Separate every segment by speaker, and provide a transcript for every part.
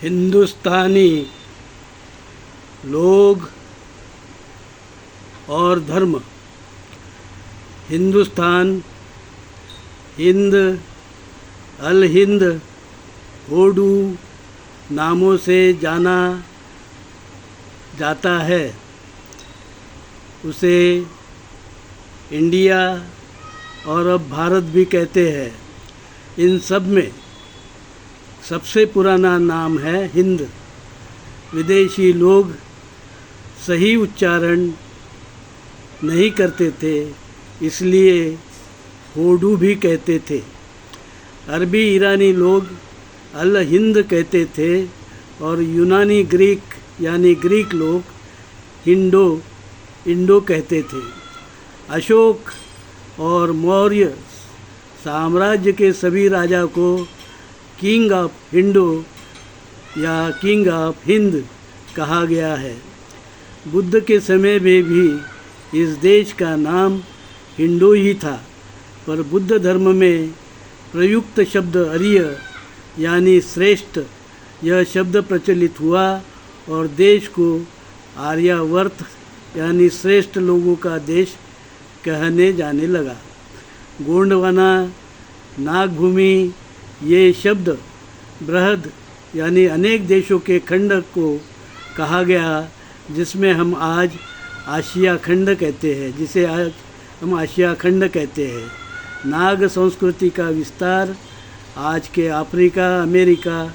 Speaker 1: हिंदुस्तानी लोग और धर्म। हिंदुस्तान, हिंद, अल हिंद, होडू नामों से जाना जाता है। उसे इंडिया और अब भारत भी कहते हैं। इन सब में सबसे पुराना नाम है हिंद। विदेशी लोग सही उच्चारण नहीं करते थे, इसलिए होडू भी कहते थे। अरबी ईरानी लोग अल हिंद कहते थे और यूनानी ग्रीक यानी ग्रीक लोग इंडो कहते थे। अशोक और मौर्य साम्राज्य के सभी राजा को किंग ऑफ इंडो या किंग ऑफ हिंद कहा गया है। बुद्ध के समय में भी इस देश का नाम हिंडो ही था, पर बुद्ध धर्म में प्रयुक्त शब्द आर्य यानी श्रेष्ठ, यह शब्द प्रचलित हुआ और देश को आर्यावर्त यानी श्रेष्ठ लोगों का देश कहने जाने लगा। गोंडवाना, नागभूमि, ये शब्द बृहद यानी अनेक देशों के खंड को कहा गया, जिसमें हम आज आशिया खंड कहते हैं, जिसे आज हम आशिया खंड कहते हैं। नाग संस्कृति का विस्तार आज के अफ्रीका, अमेरिका,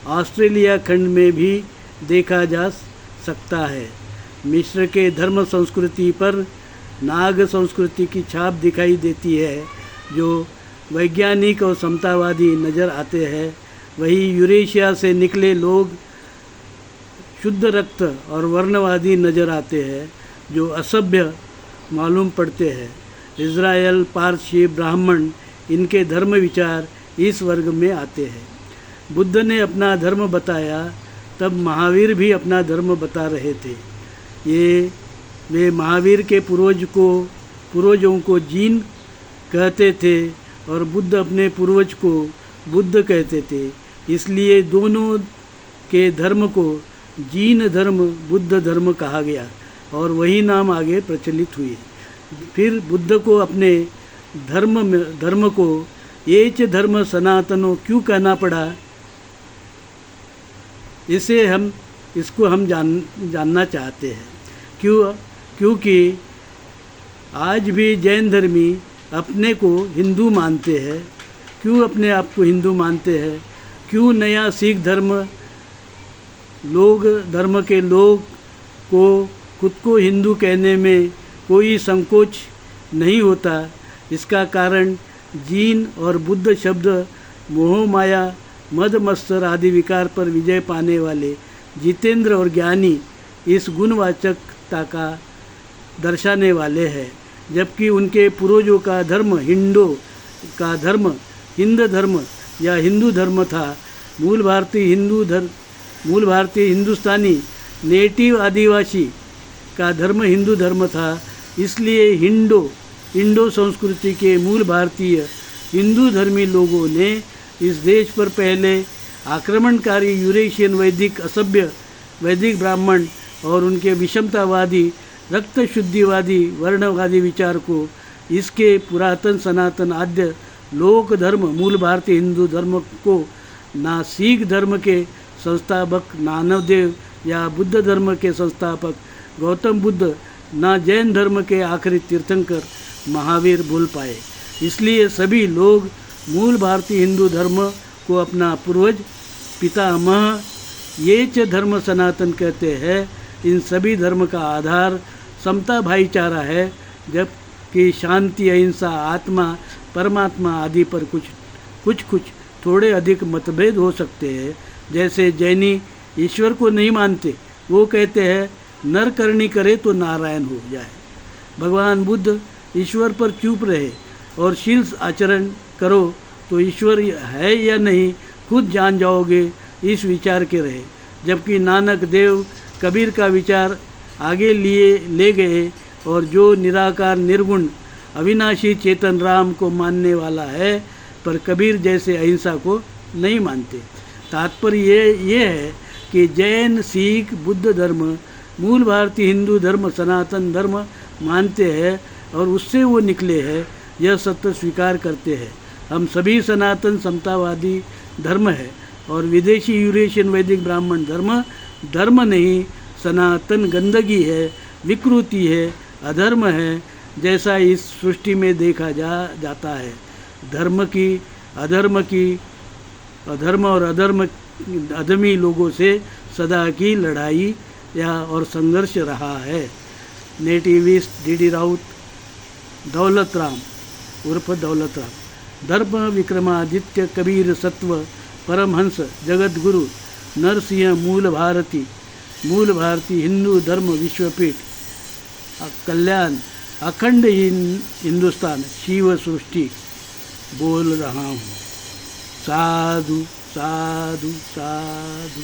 Speaker 1: ऑस्ट्रेलिया खंड में भी देखा जा सकता है। मिस्र के धर्म संस्कृति पर नाग संस्कृति की छाप दिखाई देती है, जो वैज्ञानिक और समतावादी नज़र आते हैं। वही यूरेशिया से निकले लोग शुद्ध रक्त और वर्णवादी नज़र आते हैं, जो असभ्य मालूम पड़ते हैं। इज़राइल, पारसी, ब्राह्मण, इनके धर्म विचार इस वर्ग में आते हैं। बुद्ध ने अपना धर्म बताया, तब महावीर भी अपना धर्म बता रहे थे। वे महावीर के पूर्वजों को जीन कहते थे और बुद्ध अपने पूर्वज को बुद्ध कहते थे। इसलिए दोनों के धर्म को जीन धर्म, बुद्ध धर्म कहा गया और वही नाम आगे प्रचलित हुए। फिर बुद्ध को अपने धर्म को एच धर्म सनातनो क्यों कहना पड़ा, इसको हम जानना चाहते हैं। क्योंकि आज भी जैन धर्मी अपने को हिंदू मानते हैं। क्यों अपने आप को हिंदू मानते हैं? क्यों नया सिख धर्म के लोग को खुद को हिंदू कहने में कोई संकोच नहीं होता? इसका कारण जीन और बुद्ध शब्द मोह माया, मद मत्सर आदि विकार पर विजय पाने वाले जितेंद्र और ज्ञानी इस गुणवाचकता का दर्शाने वाले हैं, जबकि उनके पूर्वजों का धर्म हिंद धर्म या हिंदू धर्म था। मूल भारतीय हिंदुस्तानी नेटिव आदिवासी का धर्म हिंदू धर्म था। इसलिए इंडो संस्कृति के मूल भारतीय हिंदू धर्मी लोगों ने इस देश पर पहले आक्रमणकारी यूरेशियन वैदिक ब्राह्मण और उनके विषमतावादी, रक्त शुद्धिवादी, वर्णवादी विचार को इसके पुरातन सनातन आद्य लोक धर्म मूल भारतीय हिंदू धर्म को ना सिख धर्म के संस्थापक नानकदेव या बुद्ध धर्म के संस्थापक गौतम बुद्ध, ना जैन धर्म के आखिरी तीर्थंकर महावीर भूल पाए। इसलिए सभी लोग मूल भारतीय हिंदू धर्म को अपना पूर्वज पितामह ये च धर्म सनातन कहते हैं। इन सभी धर्म का आधार समता, भाईचारा है, जबकि शांति, अहिंसा, आत्मा, परमात्मा आदि पर कुछ थोड़े अधिक मतभेद हो सकते हैं। जैसे जैनी ईश्वर को नहीं मानते, वो कहते हैं नर करनी करे तो नारायण हो जाए। भगवान बुद्ध ईश्वर पर चुप रहे और शील आचरण करो तो ईश्वर है या नहीं खुद जान जाओगे, इस विचार के रहे। जबकि नानक देव कबीर का विचार आगे ले गए और जो निराकार, निर्गुण, अविनाशी चेतन राम को मानने वाला है, पर कबीर जैसे अहिंसा को नहीं मानते। तात्पर्य ये है कि जैन, सिख, बुद्ध धर्म मूल भारतीय हिंदू धर्म, सनातन धर्म मानते हैं और उससे वो निकले हैं, यह सत्य स्वीकार करते हैं। हम सभी सनातन समतावादी धर्म है और विदेशी यूरेशियन वैदिक ब्राह्मण धर्म नहीं, सनातन गंदगी है, विकृति है, अधर्म है, जैसा इस सृष्टि में देखा जाता है। अधर्म और अधमी लोगों से सदा की लड़ाई और संघर्ष रहा है। नेटिविस्ट डीडी राउत, दौलत राम उर्फ दौलत राम। धर्म विक्रमादित्य कबीर सत्व परमहंस जगत गुरु नरसिंह मूल भारती हिंदू धर्म विश्वपीठ कल्याण अखंड हिंदुस्तान शिव सृष्टि बोल रहा हूँ। साधु साधु साधु।